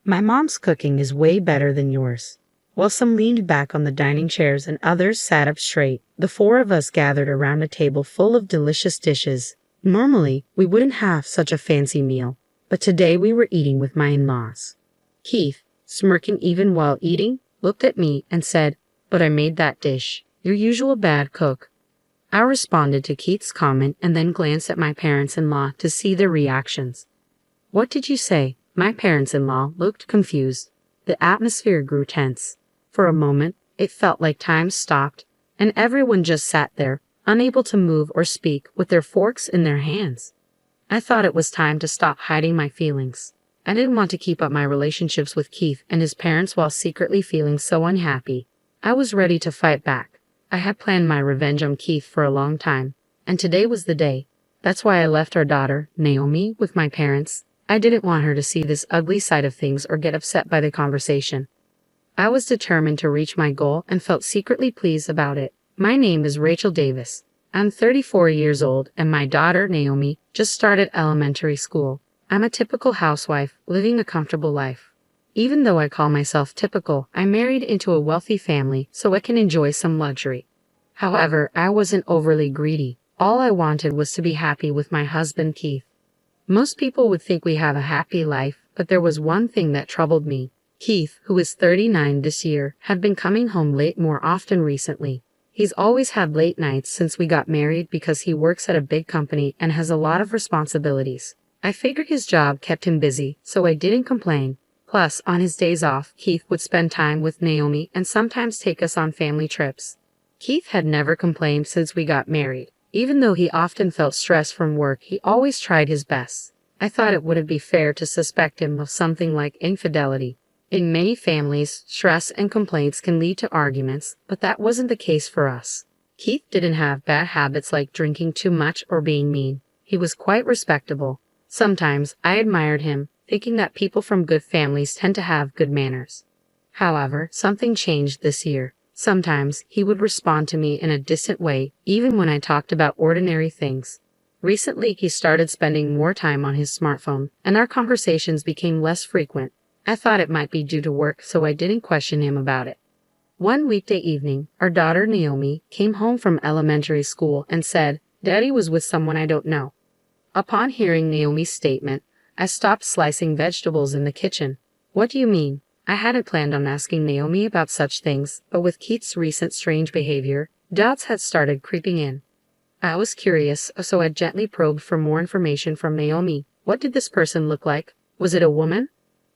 My mom's cooking is way better than yours." While some leaned back on the dining chairs and others sat up straight, the four of us gathered around a table full of delicious dishes. Normally, we wouldn't have such a fancy meal, but today we were eating with my in-laws. Keith, smirking even while eating, looked at me and said, "But I made that dish. Your usual bad cook." I responded to Keith's comment and then glanced at my parents-in-law to see their reactions. "What did you say?" My parents-in-law looked confused. The atmosphere grew tense. For a moment, it felt like time stopped, and everyone just sat there, unable to move or speak, with their forks in their hands. I thought it was time to stop hiding my feelings. I didn't want to keep up my relationships with Keith and his parents while secretly feeling so unhappy. I was ready to fight back. I had planned my revenge on Keith for a long time, and today was the day. That's why I left our daughter, Naomi, with my parents. I didn't want her to see this ugly side of things or get upset by the conversation. I was determined to reach my goal and felt secretly pleased about it. My name is Rachel Davis. I'm 34 years old, and my daughter, Naomi, just started elementary school. I'm a typical housewife, living a comfortable life. Even though I call myself typical, I married into a wealthy family, so I can enjoy some luxury. However, I wasn't overly greedy. All I wanted was to be happy with my husband, Keith. Most people would think we have a happy life, but there was one thing that troubled me. Keith, who is 39 this year, had been coming home late more often recently. He's always had late nights since we got married because he works at a big company and has a lot of responsibilities. I figured his job kept him busy, so I didn't complain. Plus, on his days off, Keith would spend time with Naomi and sometimes take us on family trips. Keith had never complained since we got married. Even though he often felt stressed from work, he always tried his best. I thought it wouldn't be fair to suspect him of something like infidelity. In many families, stress and complaints can lead to arguments, but that wasn't the case for us. Keith didn't have bad habits like drinking too much or being mean. He was quite respectable. Sometimes I admired him, thinking that people from good families tend to have good manners. However, something changed this year. Sometimes he would respond to me in a distant way, even when I talked about ordinary things. Recently, he started spending more time on his smartphone, and our conversations became less frequent. I thought it might be due to work, so I didn't question him about it. One weekday evening, our daughter Naomi came home from elementary school and said, "Daddy was with someone I don't know." Upon hearing Naomi's statement, I stopped slicing vegetables in the kitchen. "What do you mean?" I hadn't planned on asking Naomi about such things, but with Keith's recent strange behavior, doubts had started creeping in. I was curious, so I gently probed for more information from Naomi. "What did this person look like? Was it a woman?"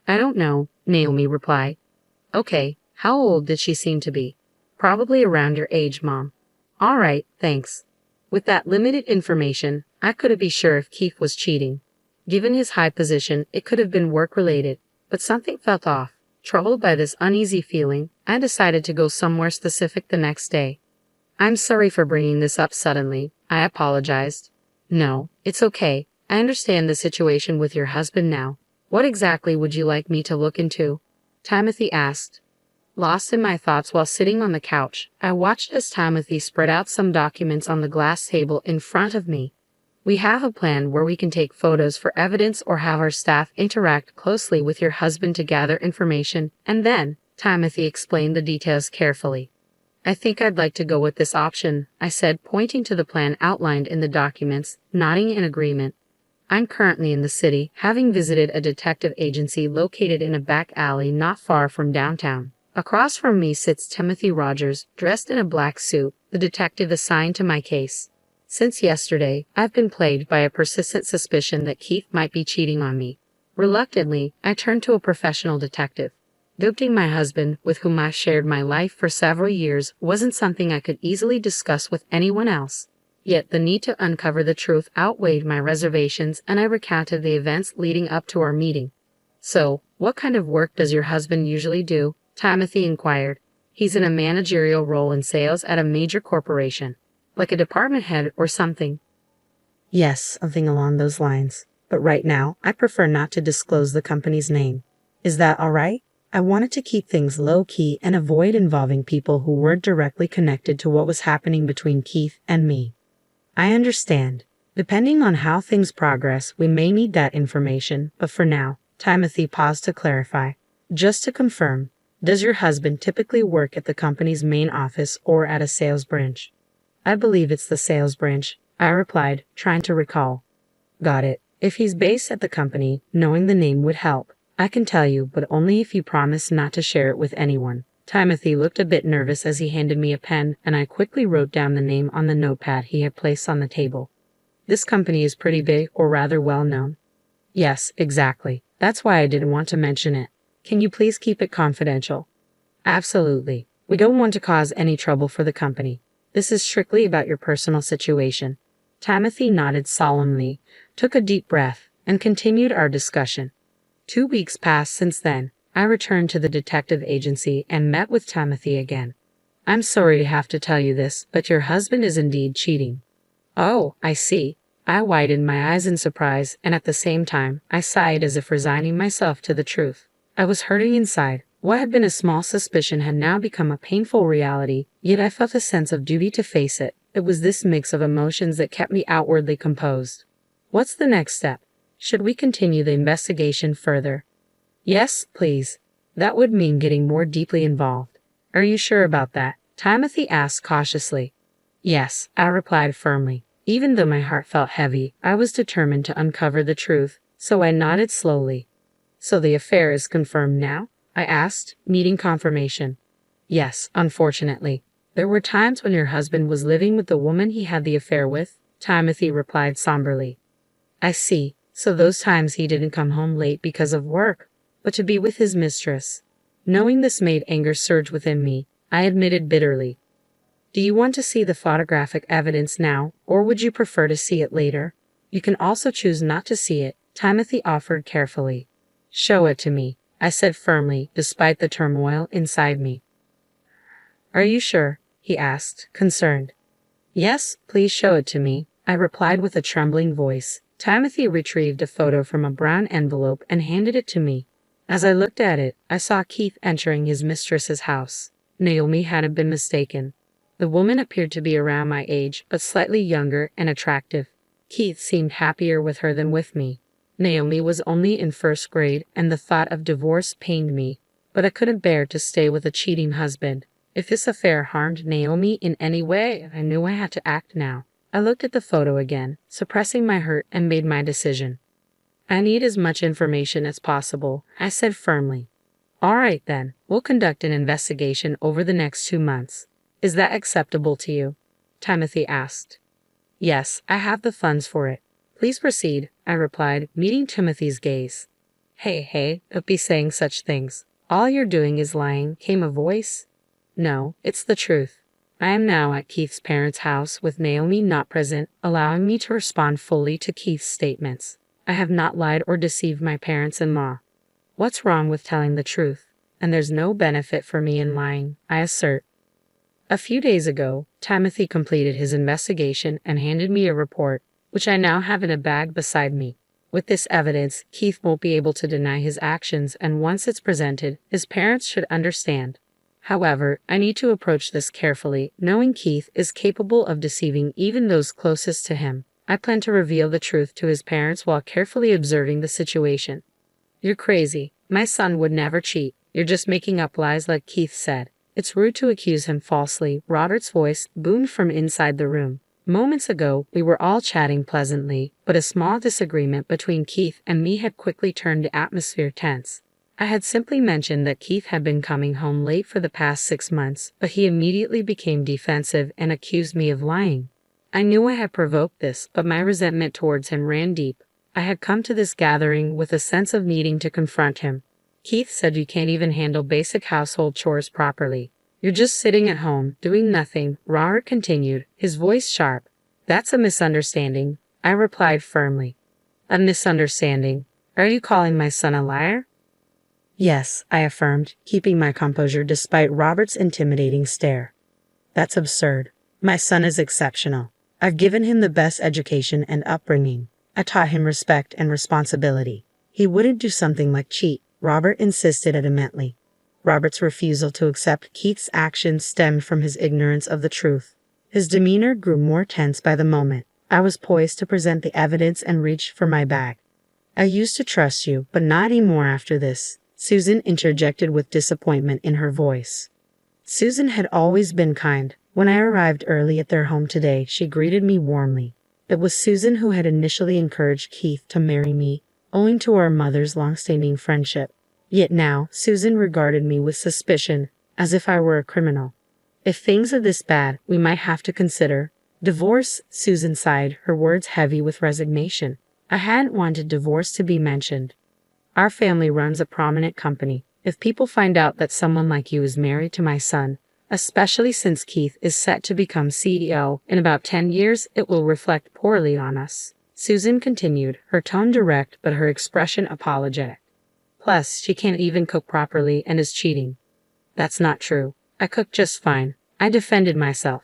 "I don't know," Naomi replied. "Okay, how old did she seem to be?" "Probably around your age, Mom." "All right, thanks." With that limited information, I couldn't be sure if Keith was cheating. Given his high position, it could have been work-related, but something felt off. Troubled by this uneasy feeling, I decided to go somewhere specific the next day. "I'm sorry for bringing this up suddenly," I apologized. "No, it's okay. I understand the situation with your husband now. What exactly would you like me to look into?" Timothy asked. Lost in my thoughts while sitting on the couch, I watched as Timothy spread out some documents on the glass table in front of me. "We have a plan where we can take photos for evidence or have our staff interact closely with your husband to gather information, and then," Timothy explained the details carefully. "I think I'd like to go with this option," I said, pointing to the plan outlined in the documents, nodding in agreement. "I'm currently in the city, having visited a detective agency located in a back alley not far from downtown. Across from me sits Timothy Rogers, dressed in a black suit, the detective assigned to my case. Since yesterday, I've been plagued by a persistent suspicion that Keith might be cheating on me. Reluctantly, I turned to a professional detective. Doubting my husband, with whom I shared my life for several years, wasn't something I could easily discuss with anyone else. Yet the need to uncover the truth outweighed my reservations, and I recounted the events leading up to our meeting. "So, what kind of work does your husband usually do?" Timothy inquired. "He's in a managerial role in sales at a major corporation. Like a department head or something?" "Yes, something along those lines. But right now, I prefer not to disclose the company's name. Is that all right? I wanted to keep things low-key and avoid involving people who weren't directly connected to what was happening between Keith and me." "I understand. Depending on how things progress, we may need that information, but for now, Timothy paused to clarify. Just to confirm, does your husband typically work at the company's main office or at a sales branch? I believe it's the sales branch, I replied, trying to recall. Got it. If he's based at the company, knowing the name would help. I can tell you, but only if you promise not to share it with anyone. Timothy looked a bit nervous as he handed me a pen, and I quickly wrote down the name on the notepad he had placed on the table. This company is pretty big, or rather well known. Yes, exactly. That's why I didn't want to mention it. Can you please keep it confidential? Absolutely. We don't want to cause any trouble for the company. This is strictly about your personal situation. Timothy nodded solemnly, took a deep breath, and continued our discussion. 2 weeks passed since then. I returned to the detective agency and met with Timothy again. I'm sorry to have to tell you this, but your husband is indeed cheating. Oh, I see. I widened my eyes in surprise, and at the same time, I sighed as if resigning myself to the truth. I was hurting inside. What had been a small suspicion had now become a painful reality, yet I felt a sense of duty to face it. It was this mix of emotions that kept me outwardly composed. What's the next step? Should we continue the investigation further? Yes, please. That would mean getting more deeply involved. Are you sure about that? Timothy asked cautiously. Yes, I replied firmly. Even though my heart felt heavy, I was determined to uncover the truth, so I nodded slowly. So the affair is confirmed now? I asked, needing confirmation. Yes, unfortunately. There were times when your husband was living with the woman he had the affair with, Timothy replied somberly. I see. So those times he didn't come home late because of work, but to be with his mistress. Knowing this made anger surge within me, I admitted bitterly. Do you want to see the photographic evidence now, or would you prefer to see it later? You can also choose not to see it, Timothy offered carefully. Show it to me, I said firmly, despite the turmoil inside me. Are you sure? He asked, concerned. Yes, please show it to me, I replied with a trembling voice. Timothy retrieved a photo from a brown envelope and handed it to me. As I looked at it, I saw Keith entering his mistress's house. Naomi hadn't been mistaken. The woman appeared to be around my age, but slightly younger and attractive. Keith seemed happier with her than with me. Naomi was only in first grade, and the thought of divorce pained me, but I couldn't bear to stay with a cheating husband. If this affair harmed Naomi in any way, I knew I had to act now. I looked at the photo again, suppressing my hurt, and made my decision. I need as much information as possible, I said firmly. All right then, we'll conduct an investigation over the next 2 months. Is that acceptable to you? Timothy asked. Yes, I have the funds for it. Please proceed, I replied, meeting Timothy's gaze. Hey, don't be saying such things. All you're doing is lying, came a voice. No, it's the truth. I am now at Keith's parents' house with Naomi not present, allowing me to respond fully to Keith's statements. I have not lied or deceived my parents-in-law. What's wrong with telling the truth? And there's no benefit for me in lying, I assert. A few days ago, Timothy completed his investigation and handed me a report, which I now have in a bag beside me. With this evidence, Keith won't be able to deny his actions, and once it's presented, his parents should understand. However, I need to approach this carefully, knowing Keith is capable of deceiving even those closest to him. I plan to reveal the truth to his parents while carefully observing the situation. You're crazy. My son would never cheat. You're just making up lies like Keith said. It's rude to accuse him falsely. Robert's voice boomed from inside the room. Moments ago, we were all chatting pleasantly, but a small disagreement between Keith and me had quickly turned the atmosphere tense. I had simply mentioned that Keith had been coming home late for the past 6 months, but he immediately became defensive and accused me of lying. I knew I had provoked this, but my resentment towards him ran deep. I had come to this gathering with a sense of needing to confront him. Keith said you can't even handle basic household chores properly. You're just sitting at home, doing nothing, Robert continued, his voice sharp. That's a misunderstanding, I replied firmly. A misunderstanding? Are you calling my son a liar? Yes, I affirmed, keeping my composure despite Robert's intimidating stare. That's absurd. My son is exceptional. I've given him the best education and upbringing. I taught him respect and responsibility. He wouldn't do something like cheat, Robert insisted adamantly. Robert's refusal to accept Keith's actions stemmed from his ignorance of the truth. His demeanor grew more tense by the moment. I was poised to present the evidence and reached for my bag. I used to trust you, but not anymore after this, Susan interjected with disappointment in her voice. Susan had always been kind. When I arrived early at their home today, she greeted me warmly. It was Susan who had initially encouraged Keith to marry me, owing to our mother's long-standing friendship. Yet now, Susan regarded me with suspicion, as if I were a criminal. If things are this bad, we might have to consider divorce, Susan sighed, her words heavy with resignation. I hadn't wanted divorce to be mentioned. Our family runs a prominent company. If people find out that someone like you is married to my son, especially since Keith is set to become CEO in about 10 years, it will reflect poorly on us. Susan continued, her tone direct but her expression apologetic. Plus, she can't even cook properly and is cheating. That's not true. I cook just fine. I defended myself.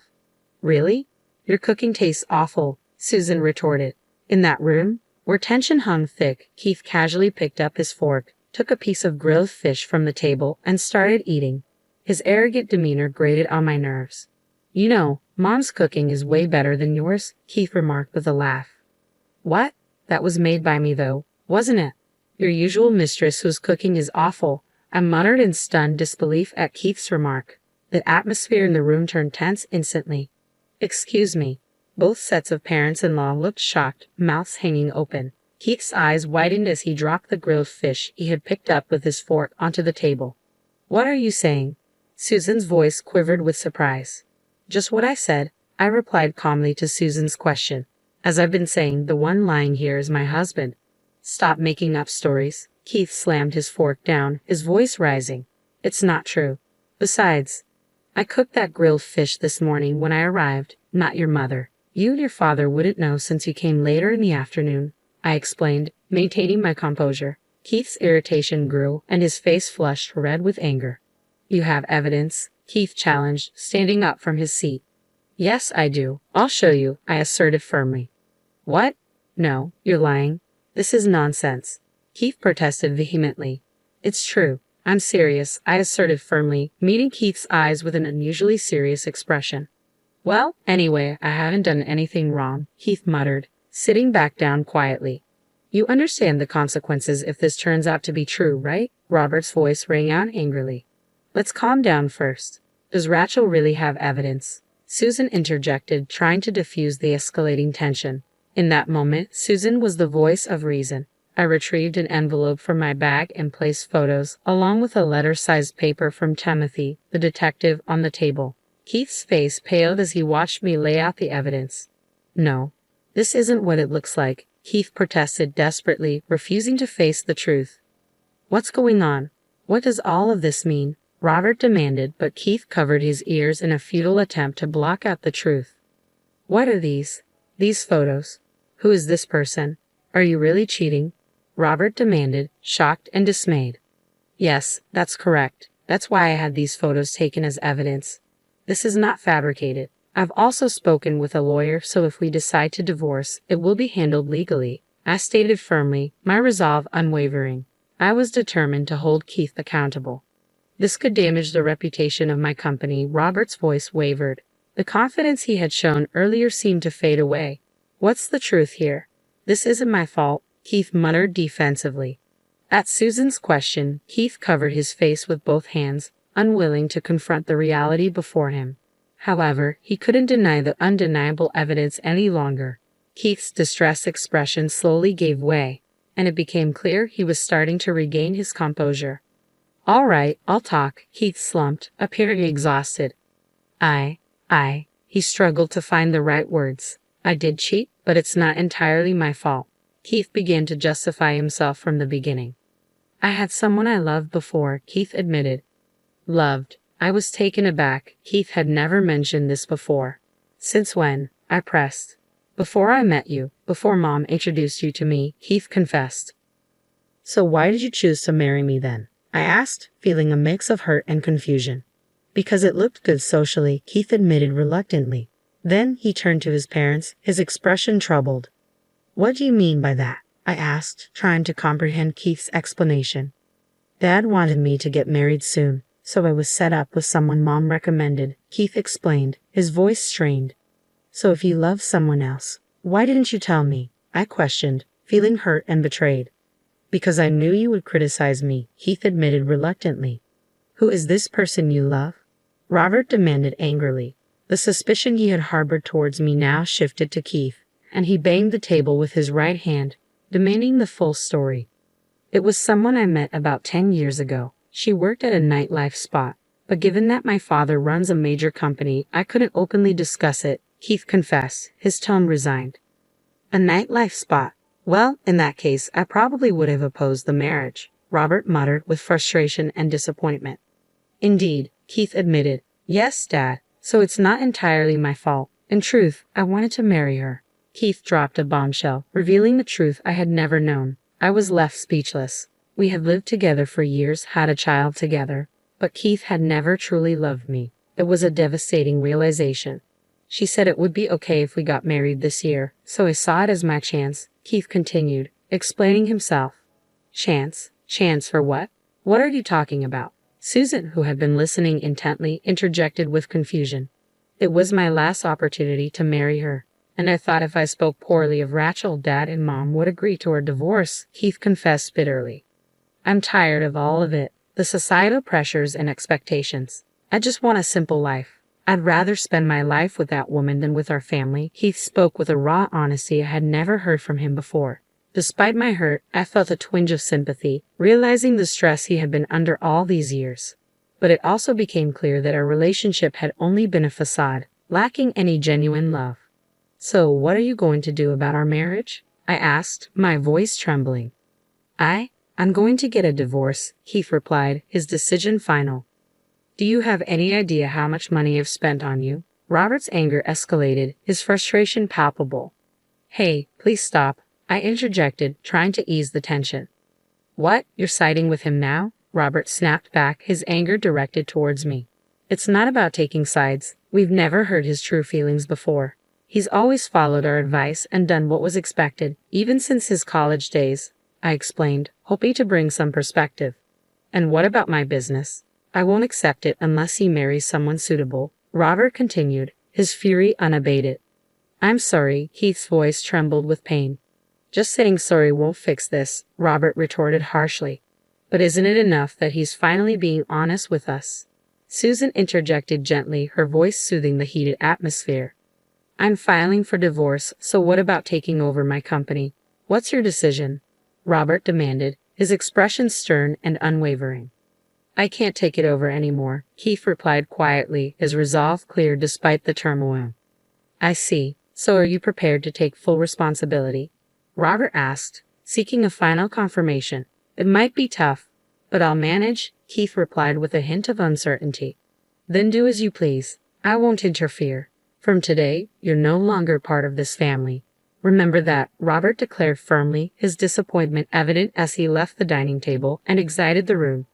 Really? Your cooking tastes awful, Susan retorted. In that room, where tension hung thick, Keith casually picked up his fork, took a piece of grilled fish from the table, and started eating. His arrogant demeanor grated on my nerves. You know, Mom's cooking is way better than yours, Keith remarked with a laugh. What? That was made by me though, wasn't it? Your usual mistress whose cooking is awful, I muttered in stunned disbelief at Keith's remark. The atmosphere in the room turned tense instantly. Excuse me. Both sets of parents-in-law looked shocked, mouths hanging open. Keith's eyes widened as he dropped the grilled fish he had picked up with his fork onto the table. What are you saying? Susan's voice quivered with surprise. Just what I said, I replied calmly to Susan's question. As I've been saying, the one lying here is my husband. Stop making up stories. Keith slammed his fork down, his voice rising. It's not true. Besides, I cooked that grilled fish this morning when I arrived, not your mother. You and your father wouldn't know since you came later in the afternoon, I explained, maintaining my composure. Keith's irritation grew, and his face flushed red with anger. You have evidence? Keith challenged, standing up from his seat. Yes, I do. I'll show you, I asserted firmly. What? No, you're lying. This is nonsense. Keith protested vehemently. It's true. I'm serious, I asserted firmly, meeting Keith's eyes with an unusually serious expression. Well, anyway, I haven't done anything wrong, Keith muttered, sitting back down quietly. You understand the consequences if this turns out to be true, right? Robert's voice rang out angrily. Let's calm down first. Does Rachel really have evidence? Susan interjected, trying to diffuse the escalating tension. In that moment, Susan was the voice of reason. I retrieved an envelope from my bag and placed photos, along with a letter-sized paper from Timothy, the detective, on the table. Keith's face paled as he watched me lay out the evidence. No, this isn't what it looks like, Keith protested desperately, refusing to face the truth. What's going on? What does all of this mean? Robert demanded, but Keith covered his ears in a futile attempt to block out the truth. What are these? These photos. Who is this person? Are you really cheating? Robert demanded, shocked and dismayed. Yes, that's correct. That's why I had these photos taken as evidence. This is not fabricated. I've also spoken with a lawyer, so if we decide to divorce, it will be handled legally. I stated firmly, my resolve unwavering. I was determined to hold Keith accountable. This could damage the reputation of my company. Robert's voice wavered. The confidence he had shown earlier seemed to fade away. What's the truth here? This isn't my fault, Keith muttered defensively. At Susan's question, Keith covered his face with both hands, unwilling to confront the reality before him. However, he couldn't deny the undeniable evidence any longer. Keith's distressed expression slowly gave way, and it became clear he was starting to regain his composure. All right, I'll talk, Keith slumped, appearing exhausted. He struggled to find the right words. I did cheat, but it's not entirely my fault. Keith began to justify himself from the beginning. I had someone I loved before, Keith admitted. Loved. I was taken aback. Keith had never mentioned this before. Since when? I pressed. Before I met you, before Mom introduced you to me, Keith confessed. So why did you choose to marry me then? I asked, feeling a mix of hurt and confusion. Because it looked good socially, Keith admitted reluctantly. Then he turned to his parents, his expression troubled. What do you mean by that? I asked, trying to comprehend Keith's explanation. Dad wanted me to get married soon, so I was set up with someone Mom recommended, Keith explained, his voice strained. So if you love someone else, why didn't you tell me? I questioned, feeling hurt and betrayed. Because I knew you would criticize me, Keith admitted reluctantly. Who is this person you love? Robert demanded angrily. The suspicion he had harbored towards me now shifted to Keith, and he banged the table with his right hand, demanding the full story. It was someone I met about 10 years ago. She worked at a nightlife spot, but given that my father runs a major company, I couldn't openly discuss it, Keith confessed, his tone resigned. A nightlife spot? Well, in that case, I probably would have opposed the marriage, Robert muttered with frustration and disappointment. Indeed, Keith admitted. Yes, Dad, so it's not entirely my fault. In truth, I wanted to marry her. Keith dropped a bombshell, revealing the truth I had never known. I was left speechless. We had lived together for years, had a child together, but Keith had never truly loved me. It was a devastating realization. She said it would be okay if we got married this year, so I saw it as my chance, Keith continued, explaining himself. Chance? Chance for what? What are you talking about? Susan, who had been listening intently, interjected with confusion. It was my last opportunity to marry her, and I thought if I spoke poorly of Rachel, Dad and Mom would agree to our divorce, Keith confessed bitterly. I'm tired of all of it, the societal pressures and expectations. I just want a simple life. I'd rather spend my life with that woman than with our family. Keith spoke with a raw honesty I had never heard from him before. Despite my hurt, I felt a twinge of sympathy, realizing the stress he had been under all these years. But it also became clear that our relationship had only been a facade, lacking any genuine love. So, what are you going to do about our marriage? I asked, my voice trembling. I'm going to get a divorce, Keith replied, his decision final. Do you have any idea how much money I've spent on you? Robert's anger escalated, his frustration palpable. Hey, please stop, I interjected, trying to ease the tension. What, you're siding with him now? Robert snapped back, his anger directed towards me. It's not about taking sides. We've never heard his true feelings before. He's always followed our advice and done what was expected, even since his college days, I explained, hoping to bring some perspective. And what about my business? I won't accept it unless he marries someone suitable, Robert continued, his fury unabated. I'm sorry, Keith's voice trembled with pain. Just saying sorry won't fix this, Robert retorted harshly. But isn't it enough that he's finally being honest with us? Susan interjected gently, her voice soothing the heated atmosphere. I'm filing for divorce, so what about taking over my company? What's your decision? Robert demanded, his expression stern and unwavering. I can't take it over anymore, Keith replied quietly, his resolve clear despite the turmoil. I see. So are you prepared to take full responsibility? Robert asked, seeking a final confirmation. It might be tough, but I'll manage, Keith replied with a hint of uncertainty. Then do as you please. I won't interfere. From today, you're no longer part of this family. Remember that, Robert declared firmly, his disappointment evident as he left the dining table and exited the room.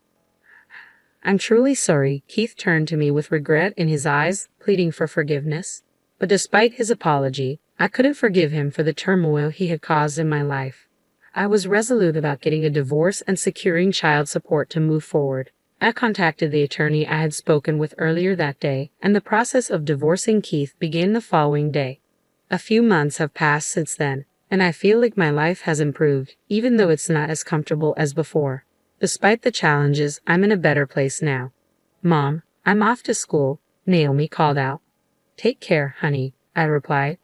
I'm truly sorry, Keith turned to me with regret in his eyes, pleading for forgiveness. But despite his apology, I couldn't forgive him for the turmoil he had caused in my life. I was resolute about getting a divorce and securing child support to move forward. I contacted the attorney I had spoken with earlier that day, and the process of divorcing Keith began the following day. A few months have passed since then, and I feel like my life has improved, even though it's not as comfortable as before. Despite the challenges, I'm in a better place now. Mom, I'm off to school, Naomi called out. Take care, honey, I replied.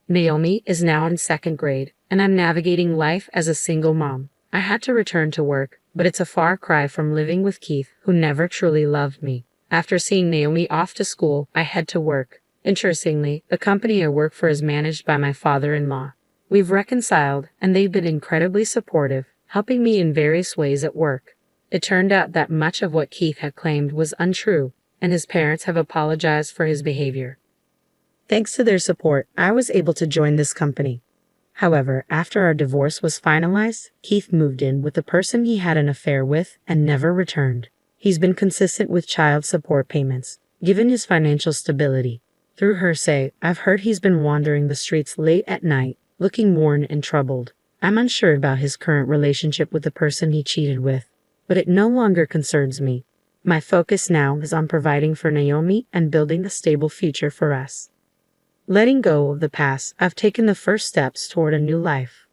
Naomi is now in 2nd grade, and I'm navigating life as a single mom. I had to return to work, but it's a far cry from living with Keith, who never truly loved me. After seeing Naomi off to school, I head to work. Interestingly, the company I work for is managed by my father-in-law. We've reconciled, and they've been incredibly supportive, helping me in various ways at work. It turned out that much of what Keith had claimed was untrue, and his parents have apologized for his behavior. Thanks to their support, I was able to join this company. However, after our divorce was finalized, Keith moved in with the person he had an affair with and never returned. He's been consistent with child support payments, given his financial stability. Through hearsay, I've heard he's been wandering the streets late at night, looking worn and troubled. I'm unsure about his current relationship with the person he cheated with, but it no longer concerns me. My focus now is on providing for Naomi and building a stable future for us. Letting go of the past, I've taken the first steps toward a new life.